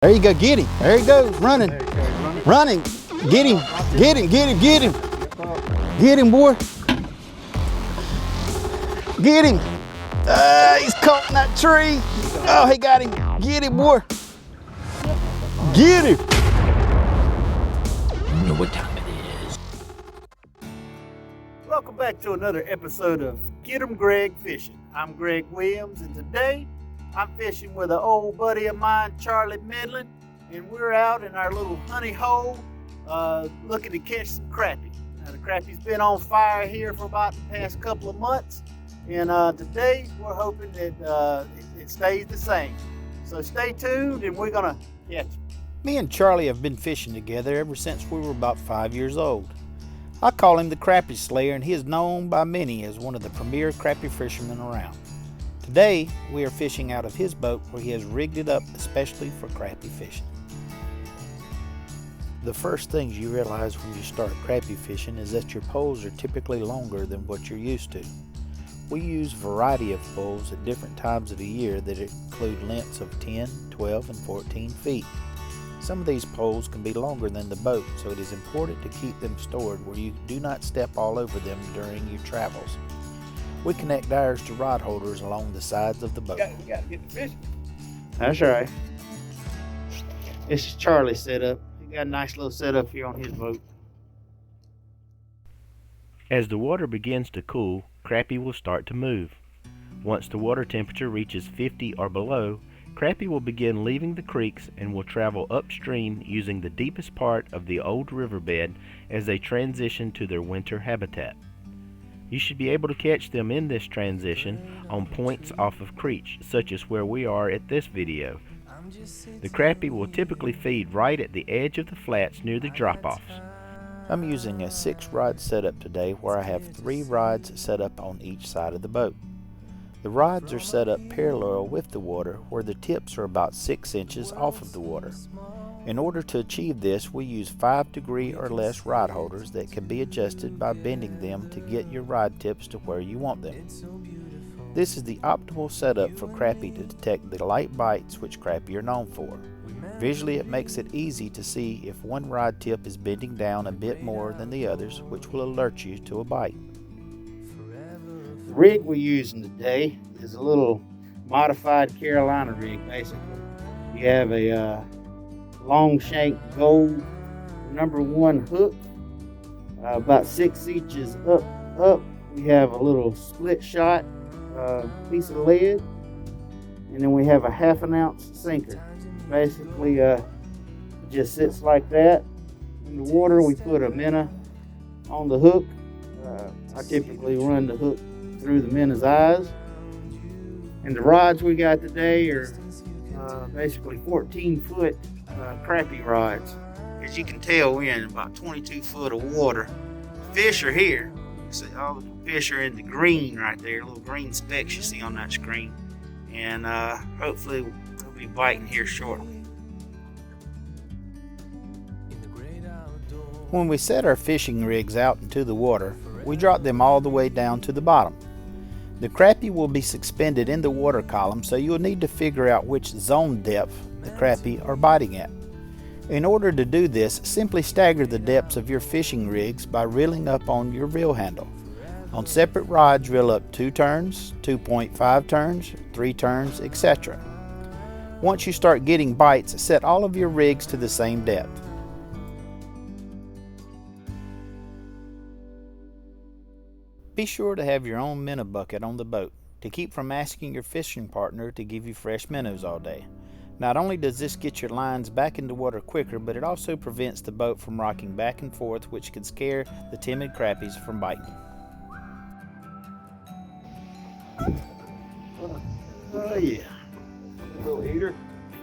There you go, get him. There he goes, running. Running. Get him, get him, get him, get him. Get him, boy. Get him. He's caught in that tree. Oh, he got him. Get him, boy. Get him. You know what time it is. Welcome back to another episode of Get 'em Greg Fishing. I'm Greg Williams, and today I'm fishing with an old buddy of mine, Charlie Medlin, and we're out in our little honey hole looking to catch some crappie. Now, the crappie's been on fire here for about the past couple of months, and today we're hoping that it stays the same. So stay tuned, and we're gonna catch them. Me and Charlie have been fishing together ever since we were about 5 years old. I call him the Crappie Slayer, and he is known by many as one of the premier crappie fishermen around. Today, we are fishing out of his boat where he has rigged it up especially for crappie fishing. The first things you realize when you start crappie fishing is that your poles are typically longer than what you're used to. We use a variety of poles at different times of the year that include lengths of 10, 12, and 14 feet. Some of these poles can be longer than the boat, so it is important to keep them stored where you do not step all over them during your travels. We connect ours to rod holders along the sides of the boat. We gotta get the fish. That's right. This is Charlie's setup. He got a nice little setup here on his boat. As the water begins to cool, crappie will start to move. Once the water temperature reaches 50 or below, crappie will begin leaving the creeks and will travel upstream using the deepest part of the old riverbed as they transition to their winter habitat. You should be able to catch them in this transition on points off of creeks, such as where we are at this video. The crappie will typically feed right at the edge of the flats near the drop-offs. I'm using a 6-rod setup today where I have 3 rods set up on each side of the boat. The rods are set up parallel with the water where the tips are about 6 inches off of the water. In order to achieve this, we use 5-degree or less rod holders that can be adjusted by bending them to get your rod tips to where you want them. This is the optimal setup for crappie to detect the light bites which crappie are known for. Visually, it makes it easy to see if one rod tip is bending down a bit more than the others, which will alert you to a bite. The rig we're using today is a little modified Carolina rig, basically. You have a long shank gold #1 hook, about 6 inches up. We have a little split shot piece of lead, and then we have a 1/2 ounce sinker. Basically, it just sits like that. In the water, we put a minnow on the hook. I typically run the hook through the minnows' eyes. And the rods we got today are basically 14-foot crappie rods. As you can tell, we're in about 22 foot of water. Fish are here. See, all the fish are in the green right there, little green specks you see on that screen. And hopefully we'll be biting here shortly. When we set our fishing rigs out into the water, we drop them all the way down to the bottom. The crappie will be suspended in the water column, so you'll need to figure out which zone depth the crappie are biting at. In order to do this, simply stagger the depths of your fishing rigs by reeling up on your reel handle. On separate rods, reel up 2 turns, 2.5 turns, 3 turns, etc. Once you start getting bites, set all of your rigs to the same depth. Be sure to have your own minnow bucket on the boat to keep from asking your fishing partner to give you fresh minnows all day. Not only does this get your lines back into water quicker, but it also prevents the boat from rocking back and forth, which can scare the timid crappies from biting. Oh yeah. Little eater.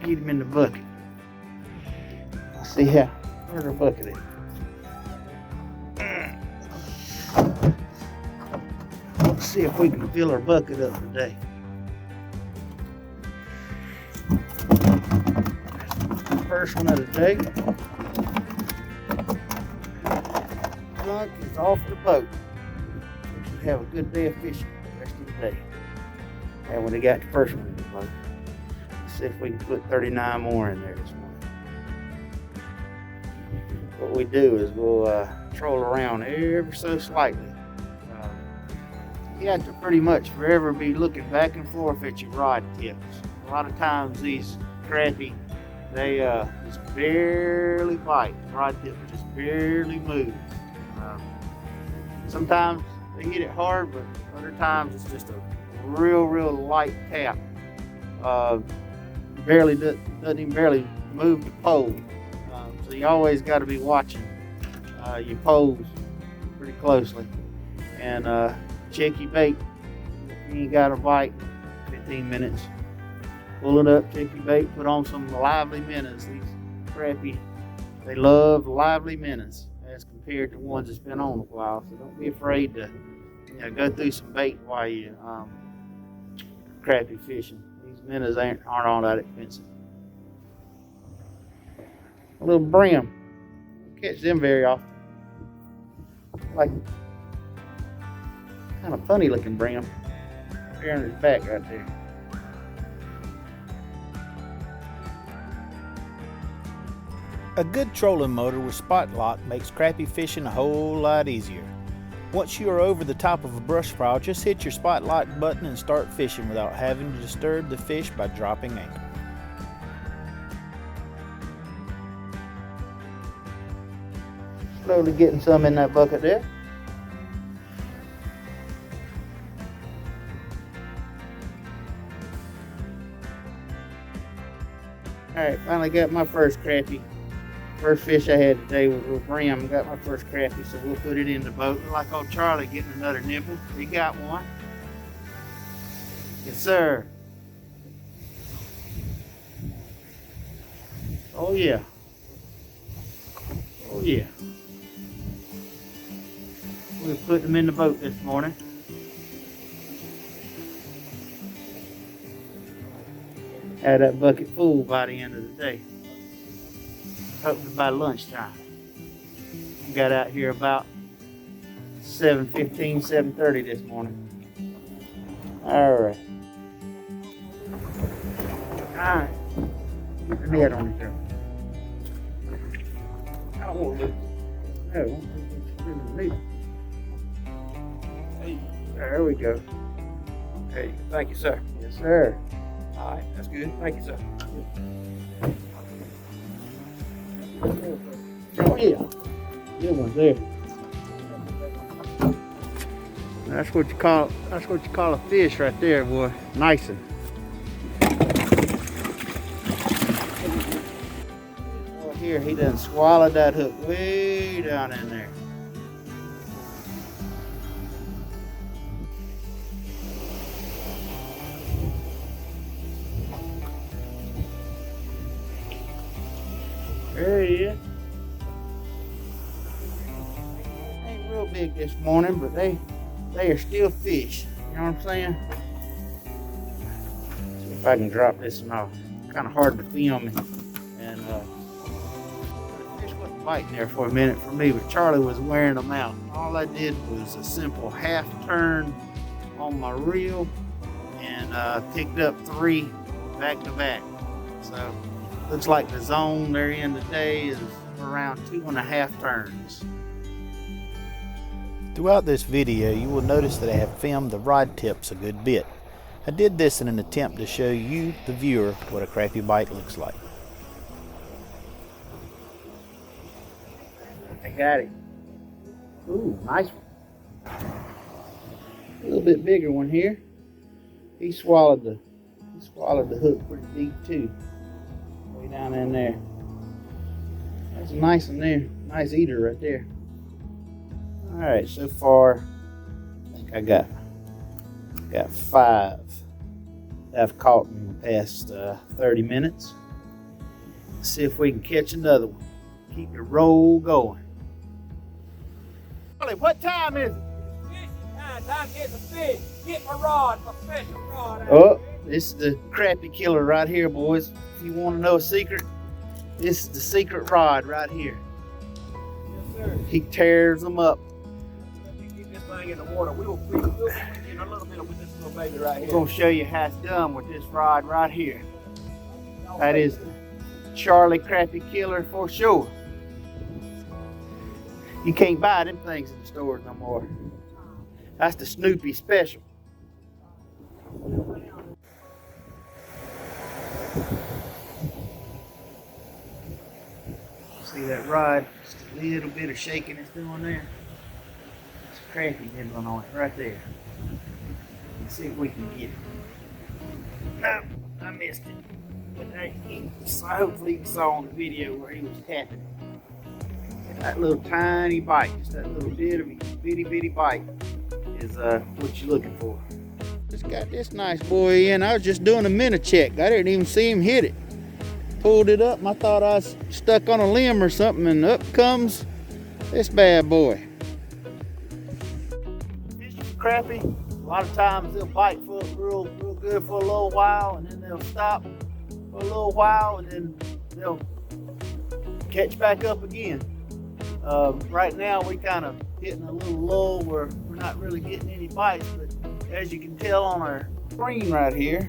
Get him in the bucket. Let's see how. Where's our bucket at? Let's see if we can fill our bucket up today. First one of the day. Junk is off the boat. We should have a good day of fishing the rest of the day. And when they got the first one in the boat, let's see if we can put 39 more in there this morning. what we do is we'll troll around ever so slightly. You have to pretty much forever be looking back and forth at your rod tips. A lot of times these crappie, they just barely bite. The rod tip just barely moves. Sometimes they hit it hard, but other times it's just a real light tap. Doesn't even barely move the pole. So you always got to be watching your poles pretty closely, and check your bait. If you ain't got a bite, 15 minutes. Pull it up, check your bait, put on some lively minnows. These crappie, they love lively minnows as compared to ones that's been on a while. So don't be afraid to go through some bait while you crappie fishing. These minnows aren't all that expensive. A little brim. Catch them very often. Like kind of funny looking brim. There on his back right there. A good trolling motor with spot lock makes crappie fishing a whole lot easier. Once you are over the top of a brush pile, just hit your spot lock button and start fishing without having to disturb the fish by dropping anchor. Slowly getting some in that bucket there. Alright, finally got my first crappie. First fish I had today was a brim. Got my first crappie, so we'll put it in the boat. Look like old Charlie getting another nibble. He got one. Yes, sir. Oh yeah. Oh yeah. We'll put them in the boat this morning. Had that bucket full by the end of the day. Hopefully by lunchtime. We got out here about 7:15, 7:30 this morning. Alright. Alright. Get the net on it there. I don't want to lose it. No, I don't want to lose it. Hey, there we go. Hey, thank you, sir. Yes, sir. All right, that's good. Thank you, sir. Oh yeah. Good one there. That's what you call a fish right there, boy. Nice one. Oh, here he done swallowed that hook way down in there. There he is. Ain't real big this morning, but they are still fish. You know what I'm saying? See if I can drop this one off. Kind of hard to film, and the fish wasn't biting there for a minute for me, but Charlie was wearing them out. All I did was a simple half turn on my reel and picked up 3 back to back. So looks like the zone they're in today is around 2.5 turns. Throughout this video, you will notice that I have filmed the rod tips a good bit. I did this in an attempt to show you, the viewer, what a crappie bite looks like. I got it. Ooh, nice one. A little bit bigger one here. He swallowed the hook pretty deep too. Way down in there. That's a nice one there. Nice eater right there. Alright, so far I think I got 5 that I've caught in the past 30 minutes. Let's see if we can catch another one. Keep the roll going. Charlie, what time is it? Time to get the fish. Get my rod, my special rod. Oh, this is the crappie killer right here, boys. If you want to know a secret, this is the secret rod right here. Yes, sir. He tears them up. Let me get this thing in the water. We'll get a little bit with this little baby right I'm here. going to show you how it's done with this rod right here. That is Charlie Crappie Killer for sure. You can't buy them things in the stores no more. That's the Snoopy special. See that rod? Just a little bit of shaking it's doing there. It's a crappie nibbling on it right there. Let's see if we can get it. No, I missed it. But hopefully you saw on the video where he was tapping it. And that little tiny bite, just that little bit of a bitty bite is what you're looking for. Just got this nice boy in. I was just doing a minute check. I didn't even see him hit it. Pulled it up and I thought I was stuck on a limb or something, and up comes this bad boy. Fishing for crappie, a lot of times they'll bite for real good for a little while, and then they'll stop for a little while, and then they'll catch back up again. Right now we kind of hitting a little lull where we're not really getting any bites, but as you can tell on our screen right here,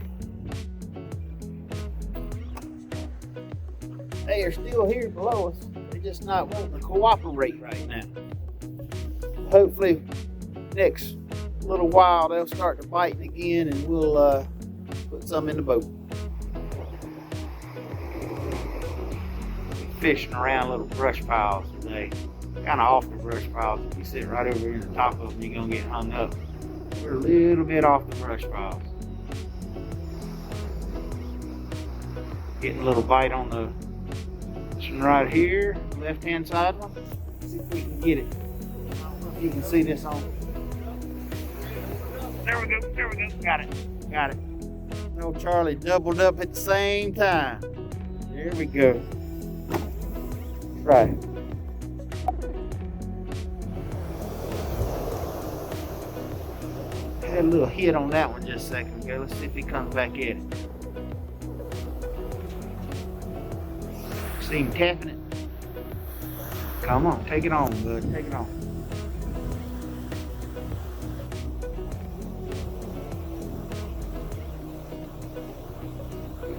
they are still here below us. They're just not wanting to cooperate right now. Hopefully next little while they'll start to biting again, and we'll put some in the boat. Fishing around little brush piles today. Kind of off the brush piles. If you sit right over here in the top of them, you're gonna get hung up. We're a little bit off the brush piles. Getting a little bite on the this one right here, left hand side one. Let's see if we can get it. I don't know if you can see this on. There we go, got it. Old Charlie doubled up at the same time. There we go. Right. Had a little hit on that one just a second ago. Let's see if he comes back at it. See him tapping it? Come on, take it on, bud. Take it on.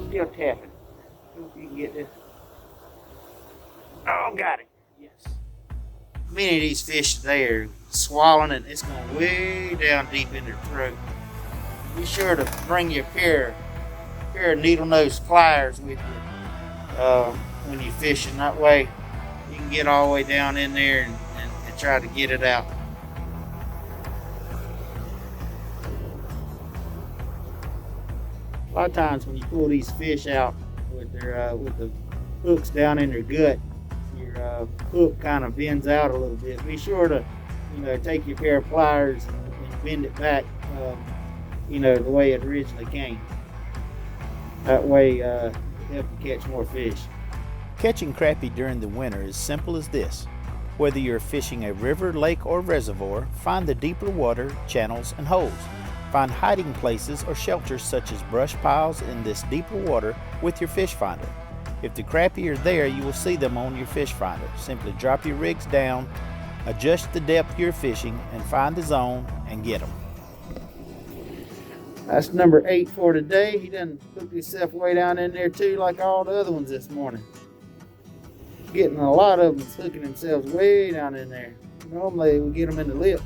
Still tapping. See if you can get this. Oh, got it. Yes. Many of these fish today are swallowing it. It's going way down deep in their throat. Be sure to bring your pair of needle nose pliers with you when you're fishing. That way you can get all the way down in there and try to get it out. A lot of times when you pull these fish out with the hooks down in their gut, your hook kind of bends out a little bit. Be sure to, take your pair of pliers and bend it back, the way it originally came. That way, it'll help you catch more fish. Catching crappie during the winter is simple as this. Whether you're fishing a river, lake, or reservoir, find the deeper water, channels, and holes. Find hiding places or shelters such as brush piles in this deeper water with your fish finder. If the crappie are there, you will see them on your fish finder. Simply drop your rigs down, adjust the depth you're fishing, and find the zone and get them. That's number 8 for today. He done hooked himself way down in there too, like all the other ones this morning. Getting a lot of them hooking themselves way down in there. Normally we get them in the lips.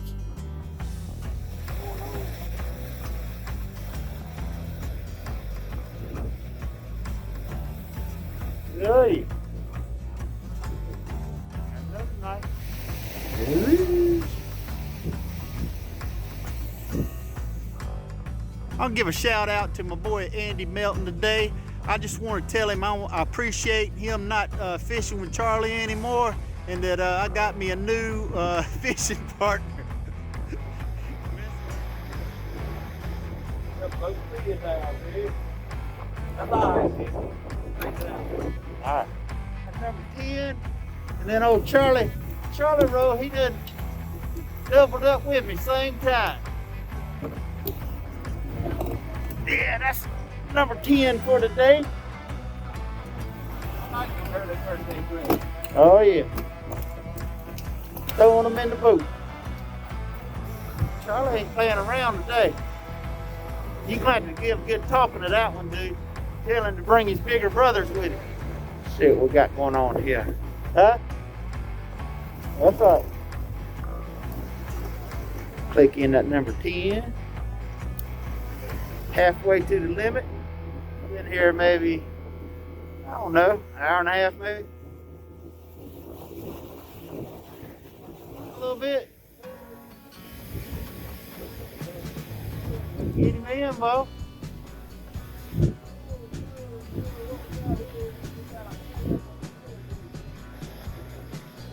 Hey. That's nice. I'll give a shout out to my boy Andy Melton today. I just want to tell him I appreciate him not fishing with Charlie anymore, and that I got me a new fishing partner. Alright. That's number 10. And then old Charlie Rowe, he done doubled up with me same time. Yeah, that's number 10 for today. Oh yeah. Throwing them in the boat. Charlie ain't playing around today. You're going to have to give a good talking to that one, dude. Tell him to bring his bigger brothers with him. See what we got going on here. Huh? That's right. Click in at number 10. Halfway to the limit. Been here maybe, I don't know, an hour and a half maybe. A little bit. Get him in, Bo.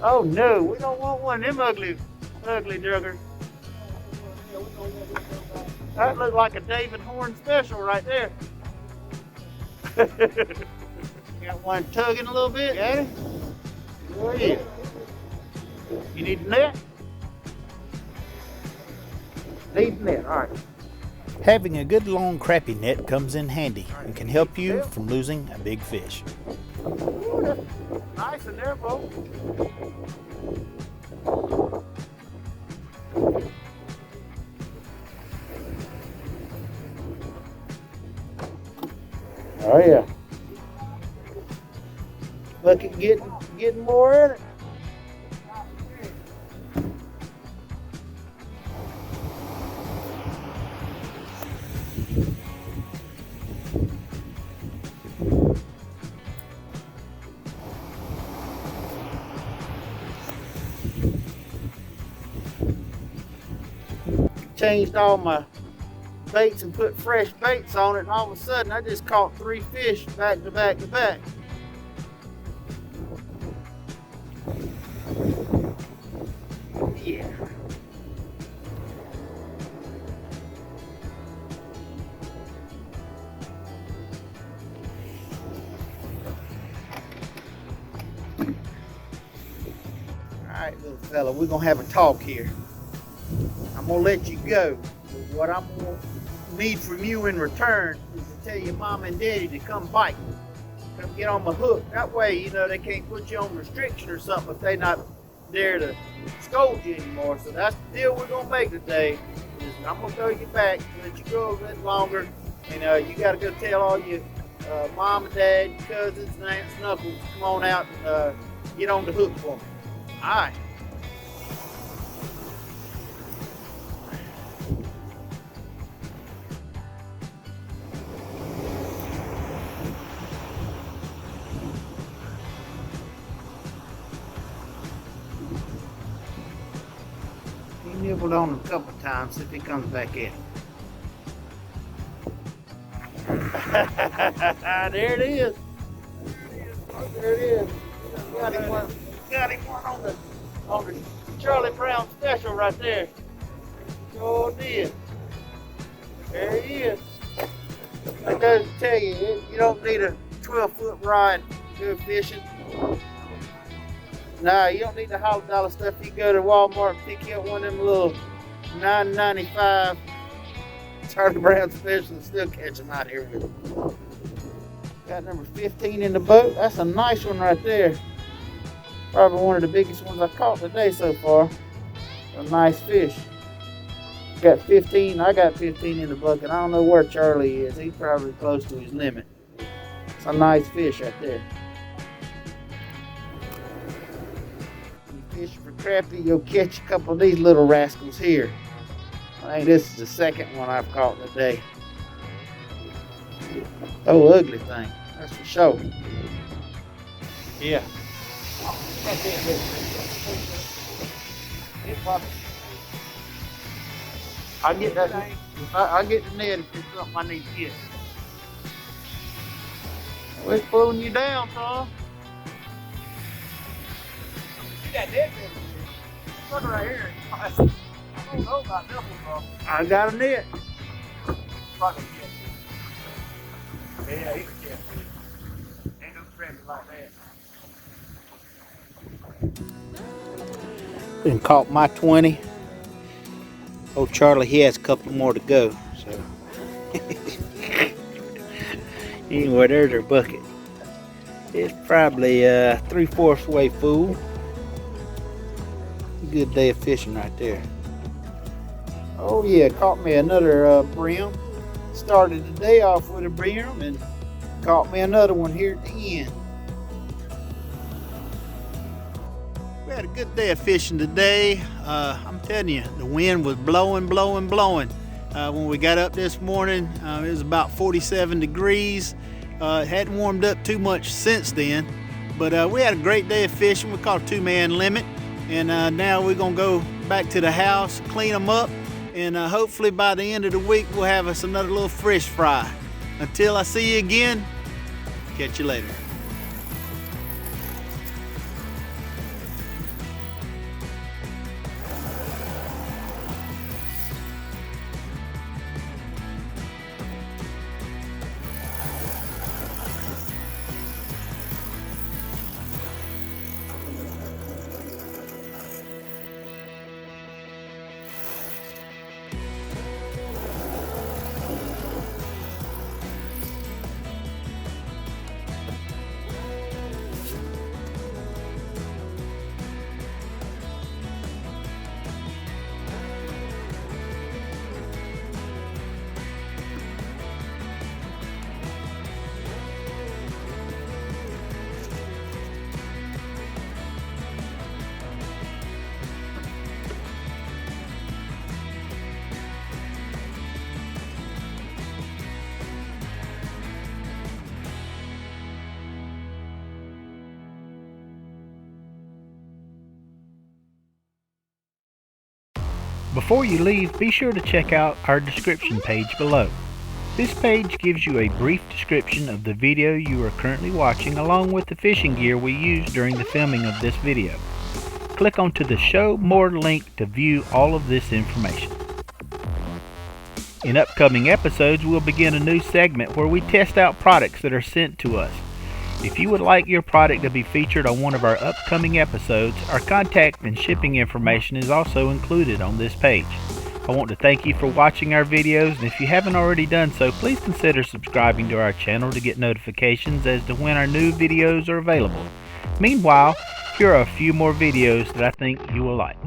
Oh no, we don't want one of them ugly duggers. That looks like a David Horn special right there. Got one tugging a little bit, got it? Go ahead. You need a net? Need a net, all right. Having a good long crappie net comes in handy and can help you from losing a big fish. Ooh, that's nice in there, Bo. Oh yeah. Bucket getting more in it. Changed all my baits and put fresh baits on it, and all of a sudden I just caught 3 fish back to back to back. Yeah. Alright, little fella, we're gonna have a talk here. I'm gonna let you go. What I'm gonna need from you in return is to tell your mom and daddy to come bite. Come get on my hook. That way, you know, they can't put you on restriction or something if they not there to scold you anymore. So that's the deal we're gonna make today. Is I'm gonna throw you back, let you go a bit longer, and you gotta go tell all your mom and dad, your cousins, and aunts and uncles to come on out and get on the hook for me. All right. Nibbled on him a couple of times, see if he comes back in. There it is. There it is. Got him one on the Charlie Brown special right there. Sure did. There he is. That goes to tell you, you don't need a 12-foot rod to go fishing. Nah, you don't need the $100 stuff. You go to Walmart and pick up one of them little $9.95 Charlie Brown specials and still catch them out here with them. Got number 15 in the boat. That's a nice one right there. Probably one of the biggest ones I caught today so far. A nice fish. Got 15. I got 15 in the bucket. I don't know where Charlie is. He's probably close to his limit. It's a nice fish right there. Fishing for crappie, you'll catch a couple of these little rascals here. I think this is the second one I've caught today. Oh, ugly thing, that's for sure. Yeah. I get that. I get the net if it's something I need to get. Well, it's pulling you down, son. That net look right here. I don't know about this one, bro. I got a net. Probably catch it. Yeah, he can catch it. Ain't no crappie like that. Been caught my 20. Oh, Charlie, he has a couple more to go. So anyway, there's our bucket. It's probably 3/4 way full. Good day of fishing right there. Oh yeah, caught me another brim. Started the day off with a brim and caught me another one here at the end. We had a good day of fishing today. I'm telling you, the wind was blowing. When we got up this morning, it was about 47 degrees. It hadn't warmed up too much since then, but we had a great day of fishing. We caught a 2-man limit, and now we're gonna go back to the house, clean them up, and hopefully by the end of the week we'll have us another little fish fry. Until I see you again, catch you later. Before you leave, be sure to check out our description page below. This page gives you a brief description of the video you are currently watching, along with the fishing gear we used during the filming of this video. Click onto the Show More link to view all of this information. In upcoming episodes, we'll begin a new segment where we test out products that are sent to us. If you would like your product to be featured on one of our upcoming episodes, our contact and shipping information is also included on this page. I want to thank you for watching our videos, and if you haven't already done so, please consider subscribing to our channel to get notifications as to when our new videos are available. Meanwhile, here are a few more videos that I think you will like.